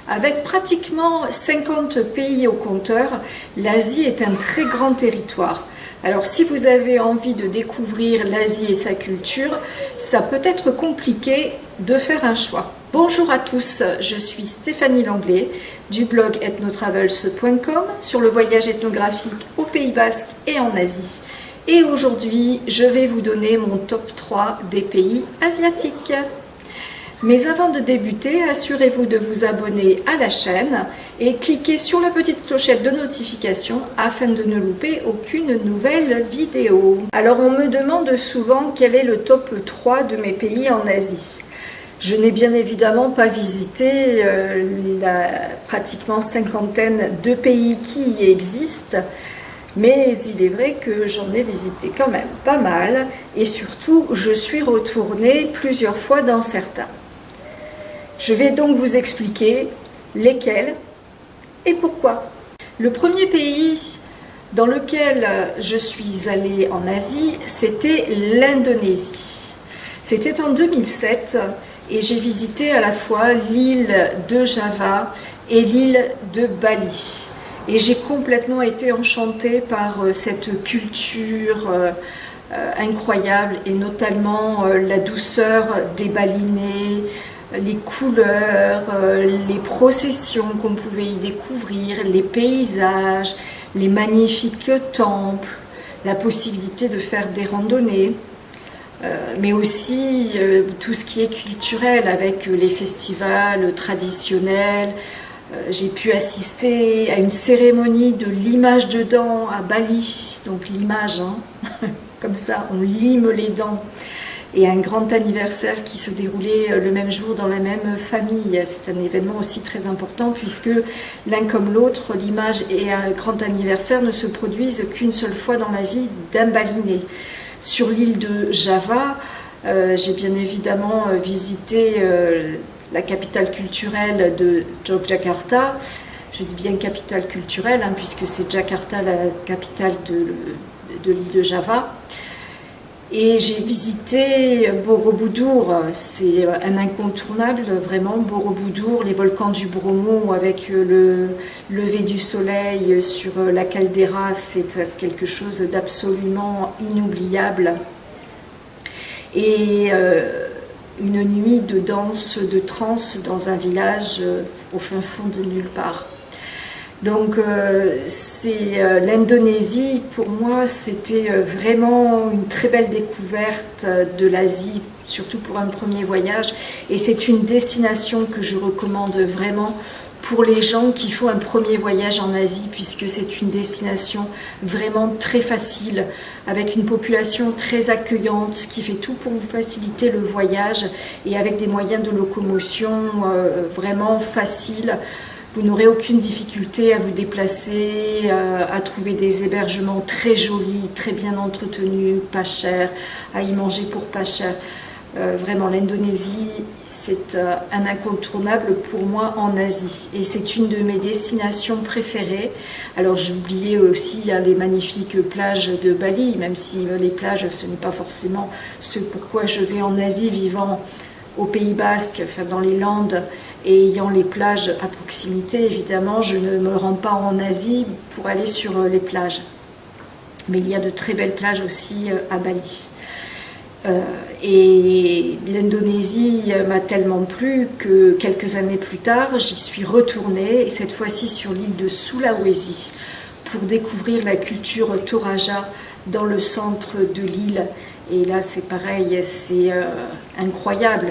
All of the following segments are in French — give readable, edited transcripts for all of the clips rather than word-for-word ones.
Avec pratiquement 50 pays au compteur, l'Asie est un très grand territoire. Alors si vous avez envie de découvrir l'Asie et sa culture, ça peut être compliqué de faire un choix. Bonjour à tous, je suis Stéphanie Langlais du blog ethnotravels.com sur le voyage ethnographique au Pays Basque et en Asie. Et aujourd'hui, je vais vous donner mon top 3 des pays asiatiques. Mais avant de débuter, assurez-vous de vous abonner à la chaîne et cliquez sur la petite clochette de notification afin de ne louper aucune nouvelle vidéo. Alors on me demande souvent quel est le top 3 de mes pays en Asie. Je n'ai bien évidemment pas visité la pratiquement cinquantaine de pays qui y existent, mais il est vrai que j'en ai visité quand même pas mal et surtout je suis retournée plusieurs fois dans certains. Je vais donc vous expliquer lesquels et pourquoi. Le premier pays dans lequel je suis allée en Asie, c'était l'Indonésie. C'était en 2007 et j'ai visité à la fois l'île de Java et l'île de Bali. Et j'ai complètement été enchantée par cette culture incroyable et notamment la douceur des Balinais, les couleurs, les processions qu'on pouvait y découvrir, les paysages, les magnifiques temples, la possibilité de faire des randonnées, mais aussi tout ce qui est culturel avec les festivals traditionnels. J'ai pu assister à une cérémonie de limage de dents à Bali, donc limage, comme ça on lime les dents. Et un grand anniversaire qui se déroulait le même jour dans la même famille. C'est un événement aussi très important puisque l'un comme l'autre, l'image et un grand anniversaire ne se produisent qu'une seule fois dans la vie d'un Balinais. Sur l'île de Java, j'ai bien évidemment visité la capitale culturelle de Yogyakarta. Je dis bien capitale culturelle puisque c'est Jakarta la capitale de l'île de Java. Et j'ai visité Borobudur, c'est un incontournable, vraiment, Borobudur, les volcans du Bromo avec le lever du soleil sur la caldeira, c'est quelque chose d'absolument inoubliable. Et une nuit de danse, de trance dans un village au fin fond de nulle part. Donc l'Indonésie, pour moi, c'était vraiment une très belle découverte de l'Asie, surtout pour un premier voyage. Et c'est une destination que je recommande vraiment pour les gens qui font un premier voyage en Asie, puisque c'est une destination vraiment très facile, avec une population très accueillante, qui fait tout pour vous faciliter le voyage, et avec des moyens de locomotion vraiment faciles. Vous n'aurez aucune difficulté à vous déplacer, à trouver des hébergements très jolis, très bien entretenus, pas chers, à y manger pour pas cher. Vraiment, l'Indonésie, c'est un incontournable pour moi en Asie. Et c'est une de mes destinations préférées. Alors j'ai oublié aussi les magnifiques plages de Bali, même si les plages, ce n'est pas forcément ce pourquoi je vais en Asie, vivant au Pays Basque, enfin dans les Landes, et ayant les plages à proximité, évidemment, je ne me rends pas en Asie pour aller sur les plages. Mais il y a de très belles plages aussi à Bali. Et l'Indonésie m'a tellement plu que quelques années plus tard, j'y suis retournée, et cette fois-ci sur l'île de Sulawesi, pour découvrir la culture Toraja dans le centre de l'île. Et là, c'est pareil, c'est incroyable.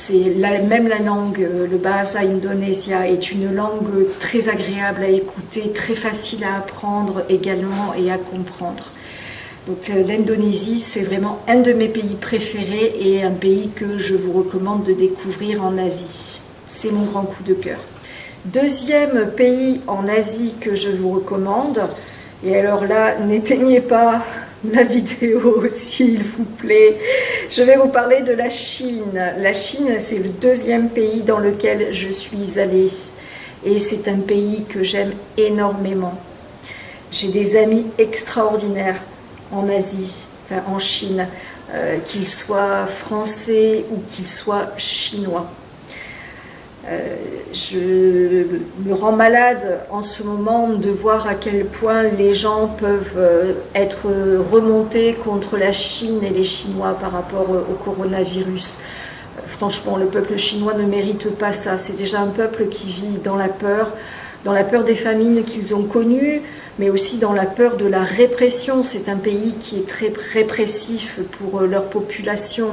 Même la langue, le Bahasa Indonesia, est une langue très agréable à écouter, très facile à apprendre également et à comprendre. Donc l'Indonésie, c'est vraiment un de mes pays préférés et un pays que je vous recommande de découvrir en Asie. C'est mon grand coup de cœur. Deuxième pays en Asie que je vous recommande, et alors là, n'éteignez pas la vidéo s'il vous plaît. Je vais vous parler de la Chine. La Chine, c'est le deuxième pays dans lequel je suis allée et c'est un pays que j'aime énormément. J'ai des amis extraordinaires en Asie, enfin en Chine, qu'ils soient français ou qu'ils soient chinois. Je me rends malade en ce moment de voir à quel point les gens peuvent être remontés contre la Chine et les Chinois par rapport au coronavirus. Franchement, le peuple chinois ne mérite pas ça. C'est déjà un peuple qui vit dans la peur des famines qu'ils ont connues, mais aussi dans la peur de la répression. C'est un pays qui est très répressif pour leur population.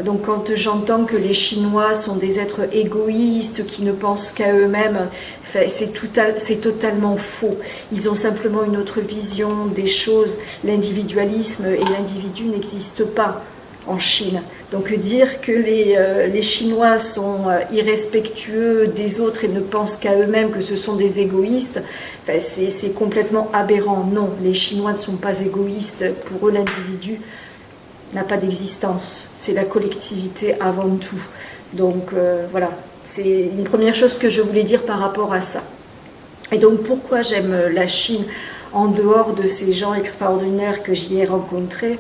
Donc quand j'entends que les Chinois sont des êtres égoïstes qui ne pensent qu'à eux-mêmes, c'est totalement faux. Ils ont simplement une autre vision des choses. L'individualisme et l'individu n'existent pas en Chine. Donc dire que les Chinois sont irrespectueux des autres et ne pensent qu'à eux-mêmes, que ce sont des égoïstes, c'est complètement aberrant. Non, les Chinois ne sont pas égoïstes. Pour eux, l'individu n'a pas d'existence, c'est la collectivité avant tout. Donc voilà, c'est une première chose que je voulais dire par rapport à ça. Et donc pourquoi j'aime la Chine en dehors de ces gens extraordinaires que j'y ai rencontrés?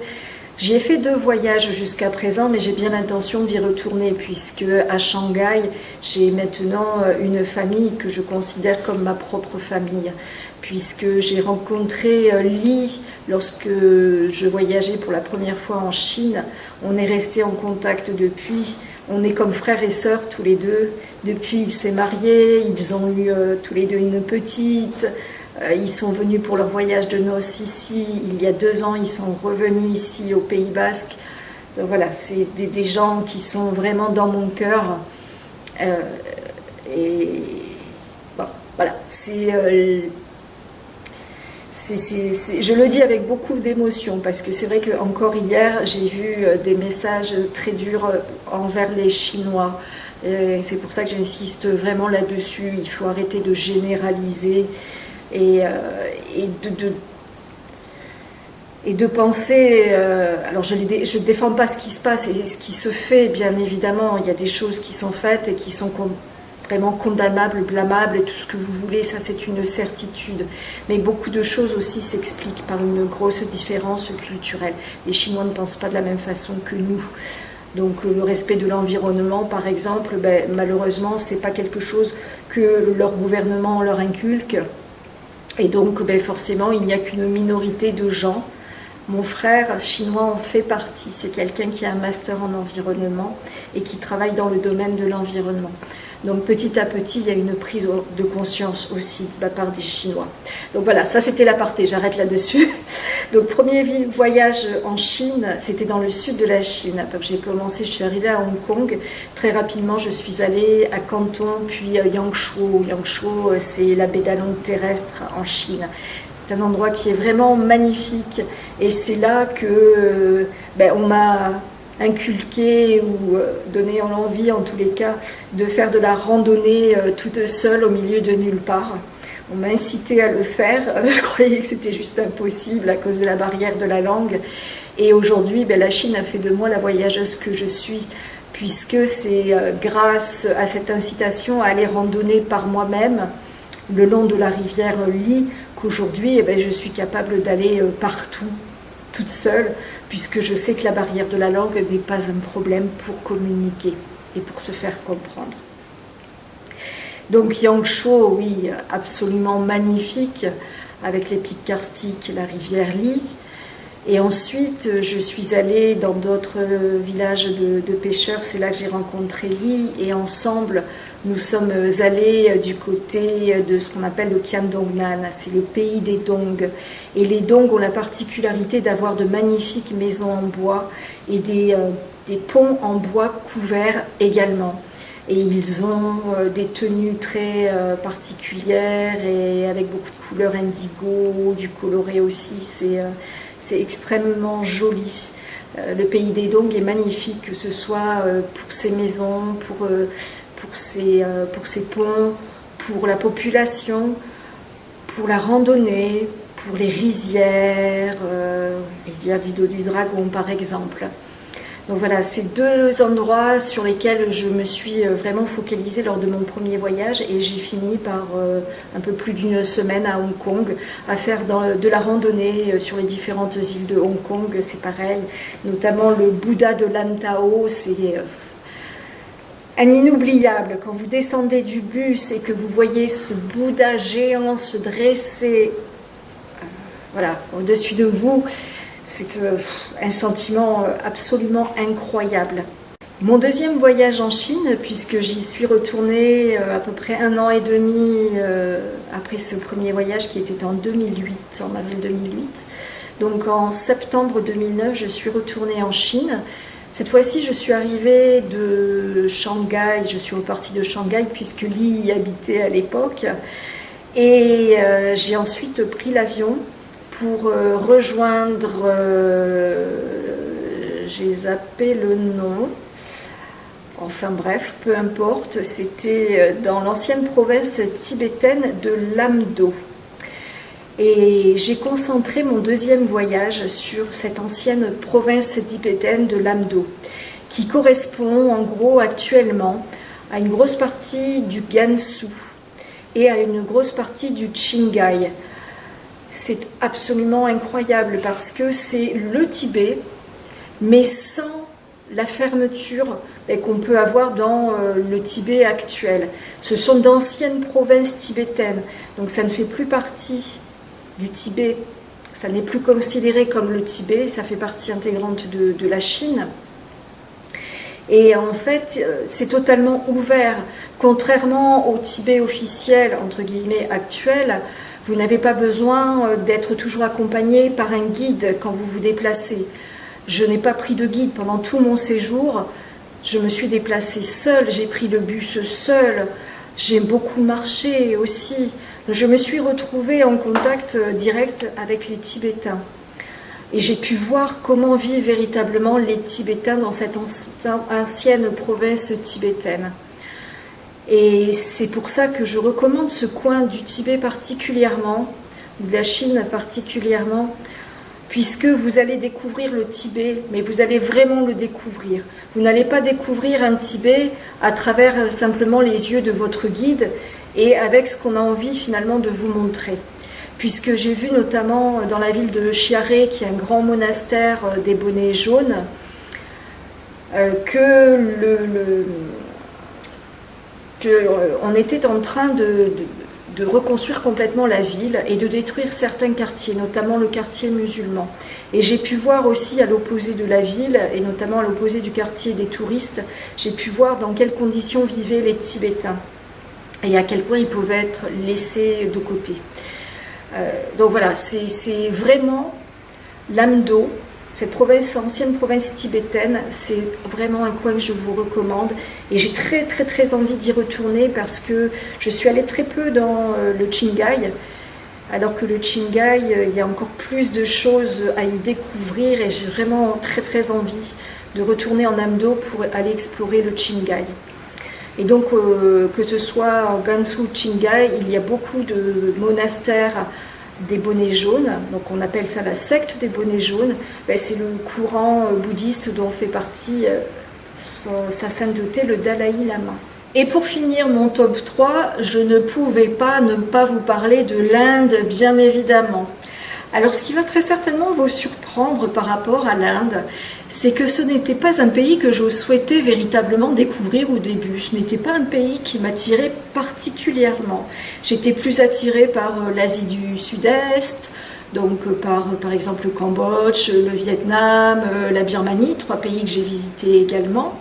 J'y ai fait 2 voyages jusqu'à présent, mais j'ai bien l'intention d'y retourner puisque à Shanghai, j'ai maintenant une famille que je considère comme ma propre famille. Puisque j'ai rencontré Li lorsque je voyageais pour la première fois en Chine. On est resté en contact depuis. On est comme frères et sœurs tous les deux. Depuis, il s'est marié, ils ont eu tous les deux une petite. Ils sont venus pour leur voyage de noces ici. Il y a 2 ans, ils sont revenus ici au Pays Basque. Donc voilà, c'est des gens qui sont vraiment dans mon cœur. Et bon, voilà, je le dis avec beaucoup d'émotion parce que c'est vrai que encore hier j'ai vu des messages très durs envers les Chinois. C'est pour ça que j'insiste vraiment là-dessus. Il faut arrêter de généraliser et de penser. Alors je ne défends pas ce qui se passe et ce qui se fait, bien évidemment. Il y a des choses qui sont faites et qui sont vraiment condamnable, blâmable et tout ce que vous voulez, ça c'est une certitude. Mais beaucoup de choses aussi s'expliquent par une grosse différence culturelle. Les Chinois ne pensent pas de la même façon que nous. Donc le respect de l'environnement, par exemple, malheureusement, c'est pas quelque chose que leur gouvernement leur inculque. Et donc forcément, il n'y a qu'une minorité de gens. Mon frère chinois en fait partie. C'est quelqu'un qui a un master en environnement et qui travaille dans le domaine de l'environnement. Donc petit à petit, il y a une prise de conscience aussi de la part des Chinois. Donc voilà, ça c'était l'aparté, j'arrête là-dessus. Donc premier voyage en Chine, c'était dans le sud de la Chine. Donc j'ai commencé, je suis arrivée à Hong Kong. Très rapidement, je suis allée à Canton, puis Yangshuo. Yangshuo, c'est la baie d'Along terrestre en Chine. C'est un endroit qui est vraiment magnifique. Et c'est là que on m'a inculqué ou donné l'envie en tous les cas de faire de la randonnée toute seule au milieu de nulle part. On m'a incité à le faire, je croyais que c'était juste impossible à cause de la barrière de la langue et aujourd'hui la Chine a fait de moi la voyageuse que je suis puisque c'est grâce à cette incitation à aller randonner par moi-même le long de la rivière Li qu'aujourd'hui je suis capable d'aller partout toute seule, puisque je sais que la barrière de la langue n'est pas un problème pour communiquer et pour se faire comprendre. Donc Yangshuo, oui, absolument magnifique, avec les pics karstiques, la rivière Li. Et ensuite, je suis allée dans d'autres villages de pêcheurs, c'est là que j'ai rencontré Li, et ensemble, nous sommes allés du côté de ce qu'on appelle le Kiandongnan, c'est le pays des Dong. Et les Dong ont la particularité d'avoir de magnifiques maisons en bois et des ponts en bois couverts également. Et ils ont des tenues très particulières et avec beaucoup de couleurs indigo, du coloré aussi, c'est extrêmement joli. Le pays des Dong est magnifique, que ce soit pour ses maisons, pour ses ponts, pour la population, pour la randonnée, pour les rizières, rizière du dos du dragon par exemple. Donc voilà, c'est 2 endroits sur lesquels je me suis vraiment focalisée lors de mon premier voyage et j'ai fini par un peu plus d'1 semaine à Hong Kong à faire de la randonnée sur les différentes îles de Hong Kong, c'est pareil, notamment le Bouddha de Lantau, un inoubliable. Quand vous descendez du bus et que vous voyez ce Bouddha géant se dresser voilà, au-dessus de vous, c'est un sentiment absolument incroyable. Mon deuxième voyage en Chine, puisque j'y suis retournée à peu près 1 an et demi après ce premier voyage qui était en 2008, en avril 2008. Donc en septembre 2009, je suis retournée en Chine. Cette fois-ci, je suis arrivée de Shanghai, je suis repartie de Shanghai puisque Li y habitait à l'époque. Et j'ai ensuite pris l'avion pour rejoindre, j'ai zappé le nom, enfin bref, peu importe, c'était dans l'ancienne province tibétaine de Lamdo. Et j'ai concentré mon deuxième voyage sur cette ancienne province tibétaine de Lamdo, qui correspond en gros actuellement à une grosse partie du Gansu et à une grosse partie du Qinghai. C'est absolument incroyable parce que c'est le Tibet, mais sans la fermeture qu'on peut avoir dans le Tibet actuel. Ce sont d'anciennes provinces tibétaines, donc ça ne fait plus partie du Tibet, ça n'est plus considéré comme le Tibet, ça fait partie intégrante de la Chine. Et en fait, c'est totalement ouvert. Contrairement au Tibet officiel, entre guillemets, actuel, vous n'avez pas besoin d'être toujours accompagné par un guide quand vous vous déplacez. Je n'ai pas pris de guide pendant tout mon séjour, je me suis déplacée seule, j'ai pris le bus seule, j'ai beaucoup marché aussi. Je me suis retrouvée en contact direct avec les Tibétains. Et j'ai pu voir comment vivent véritablement les Tibétains dans cette ancienne province tibétaine. Et c'est pour ça que je recommande ce coin du Tibet particulièrement, de la Chine particulièrement, puisque vous allez découvrir le Tibet, mais vous allez vraiment le découvrir. Vous n'allez pas découvrir un Tibet à travers simplement les yeux de votre guide, et avec ce qu'on a envie finalement de vous montrer. Puisque j'ai vu notamment dans la ville de Chiare, qui est un grand monastère des bonnets jaunes, on était en train de reconstruire complètement la ville et de détruire certains quartiers, notamment le quartier musulman. Et j'ai pu voir aussi à l'opposé de la ville, et notamment à l'opposé du quartier des touristes, j'ai pu voir dans quelles conditions vivaient les Tibétains et à quel point ils pouvaient être laissés de côté. Donc voilà, c'est vraiment Lamdo, cette ancienne province tibétaine, c'est vraiment un coin que je vous recommande. Et j'ai très envie d'y retourner parce que je suis allée très peu dans le Qinghai, alors que le Qinghai, il y a encore plus de choses à y découvrir et j'ai vraiment très envie de retourner en Lamdo pour aller explorer le Qinghai. Et donc, que ce soit en Gansu ou Qinghai, il y a beaucoup de monastères des bonnets jaunes, donc on appelle ça la secte des bonnets jaunes. C'est le courant bouddhiste dont fait partie sa sainteté, le Dalai Lama. Et pour finir mon top 3, je ne pouvais pas ne pas vous parler de l'Inde, bien évidemment. Alors ce qui va très certainement vous surprendre par rapport à l'Inde, c'est que ce n'était pas un pays que je souhaitais véritablement découvrir au début. Ce n'était pas un pays qui m'attirait particulièrement. J'étais plus attirée par l'Asie du Sud-Est, donc par exemple le Cambodge, le Vietnam, la Birmanie, 3 pays que j'ai visités également,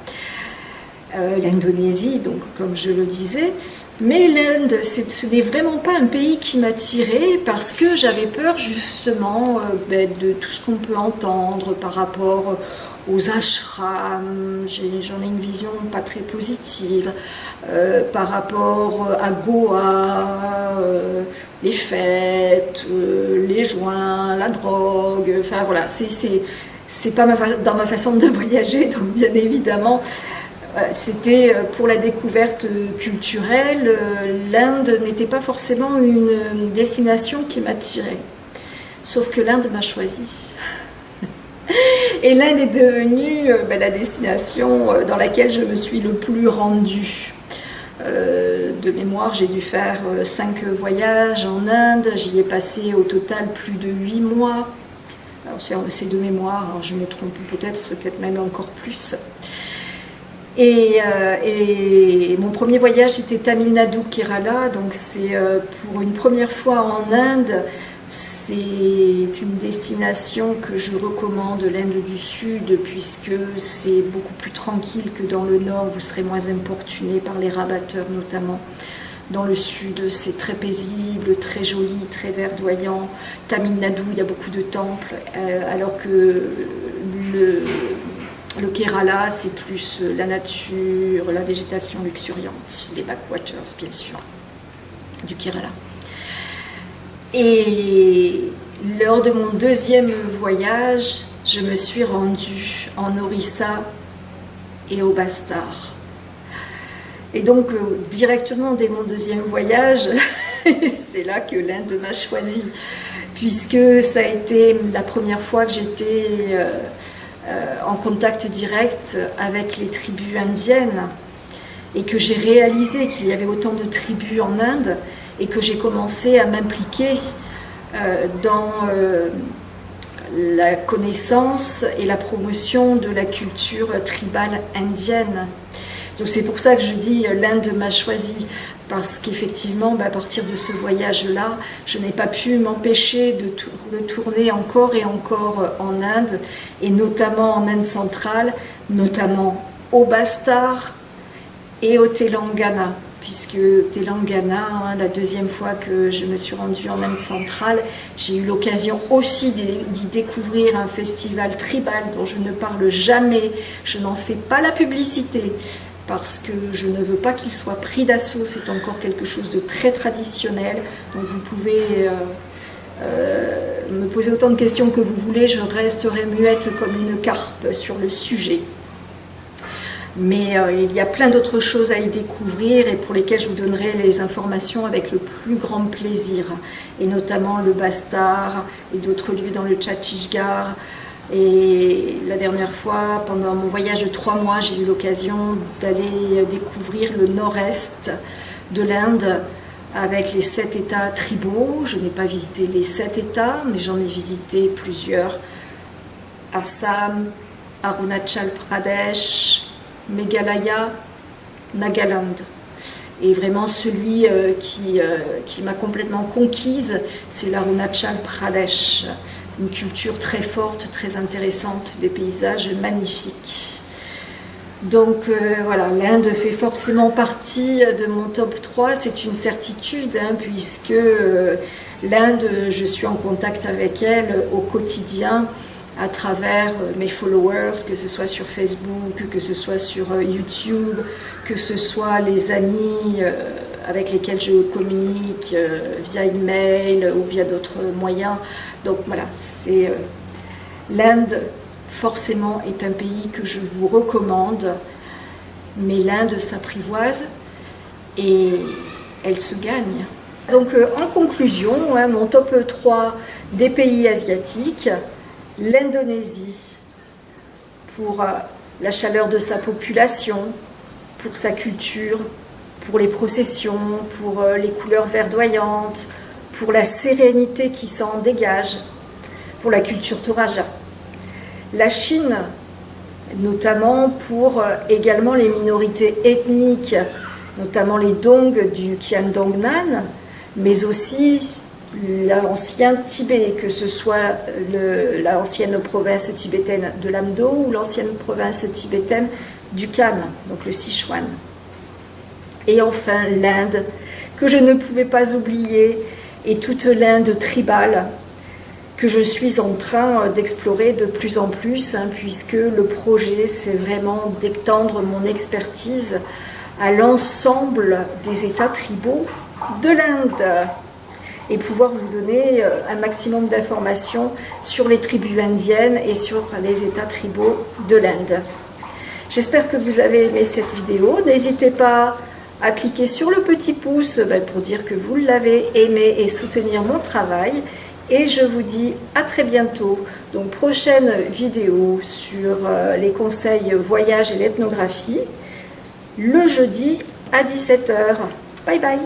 l'Indonésie, donc comme je le disais. Mais l'Inde, ce n'est vraiment pas un pays qui m'attirait parce que j'avais peur justement de tout ce qu'on peut entendre par rapport aux ashrams. J'en ai une vision pas très positive par rapport à Goa, les fêtes, les joints, la drogue. Enfin voilà, c'est pas dans ma façon de voyager, donc bien évidemment. C'était pour la découverte culturelle, l'Inde n'était pas forcément une destination qui m'attirait. Sauf que l'Inde m'a choisi. Et l'Inde est devenue la destination dans laquelle je me suis le plus rendue. De mémoire, j'ai dû faire 5 voyages en Inde, j'y ai passé au total plus de 8 mois. Alors c'est de mémoire, alors je me trompe peut-être même encore plus. Et mon premier voyage était Tamil Nadu, Kerala, donc c'est pour une première fois en Inde. C'est une destination que je recommande, l'Inde du Sud, puisque c'est beaucoup plus tranquille que dans le Nord, vous serez moins importuné par les rabatteurs notamment. Dans le Sud, c'est très paisible, très joli, très verdoyant. Tamil Nadu, il y a beaucoup de temples, alors que le Kerala, c'est plus la nature, la végétation luxuriante, les backwaters, bien sûr, du Kerala. Et lors de mon deuxième voyage, je me suis rendue en Orissa et au Bastar. Et donc, directement dès mon deuxième voyage, c'est là que l'Inde m'a choisi, puisque ça a été la première fois que j'étais en contact direct avec les tribus indiennes et que j'ai réalisé qu'il y avait autant de tribus en Inde et que j'ai commencé à m'impliquer dans la connaissance et la promotion de la culture tribale indienne. Donc c'est pour ça que je dis l'Inde m'a choisi, parce qu'effectivement, à partir de ce voyage-là, je n'ai pas pu m'empêcher de tourner encore et encore en Inde, et notamment en Inde centrale, notamment au Bastar et au Telangana, puisque Telangana, la deuxième fois que je me suis rendue en Inde centrale, j'ai eu l'occasion aussi d'y découvrir un festival tribal dont je ne parle jamais, je n'en fais pas la publicité, parce que je ne veux pas qu'il soit pris d'assaut, c'est encore quelque chose de très traditionnel, donc vous pouvez me poser autant de questions que vous voulez, je resterai muette comme une carpe sur le sujet. Mais il y a plein d'autres choses à y découvrir et pour lesquelles je vous donnerai les informations avec le plus grand plaisir, et notamment le Bastar et d'autres lieux dans le Chhattisgarh. Et la dernière fois, pendant mon voyage de 3 mois, j'ai eu l'occasion d'aller découvrir le nord-est de l'Inde avec les 7 États tribaux. Je n'ai pas visité les 7 États, mais j'en ai visité plusieurs. Assam, Arunachal Pradesh, Meghalaya, Nagaland. Et vraiment celui qui m'a complètement conquise, c'est l'Arunachal Pradesh. Une culture très forte, très intéressante, des paysages magnifiques. Donc voilà, l'Inde fait forcément partie de mon top 3, c'est une certitude, puisque l'Inde, je suis en contact avec elle au quotidien à travers mes followers, que ce soit sur Facebook, que ce soit sur YouTube, que ce soit les amis avec lesquels je communique via email ou via d'autres moyens. Donc voilà, c'est l'Inde forcément est un pays que je vous recommande, mais l'Inde s'apprivoise et elle se gagne. Donc en conclusion, mon top 3 des pays asiatiques, l'Indonésie pour la chaleur de sa population, pour sa culture, pour les processions, pour les couleurs verdoyantes, pour la sérénité qui s'en dégage, pour la culture Toraja. La Chine, notamment pour également les minorités ethniques, notamment les Dong du Kiandongnan, mais aussi l'ancien Tibet, que ce soit l'ancienne province tibétaine de l'Amdo ou l'ancienne province tibétaine du Kham, donc le Sichuan. Et enfin l'Inde, que je ne pouvais pas oublier, et toute l'Inde tribale, que je suis en train d'explorer de plus en plus, puisque le projet, c'est vraiment d'étendre mon expertise à l'ensemble des États tribaux de l'Inde, et pouvoir vous donner un maximum d'informations sur les tribus indiennes et sur les États tribaux de l'Inde. J'espère que vous avez aimé cette vidéo. N'hésitez pas à cliquer sur le petit pouce pour dire que vous l'avez aimé et soutenir mon travail. Et je vous dis à très bientôt. Donc prochaine vidéo sur les conseils voyage et l'ethnographie, le jeudi à 17 h. Bye bye.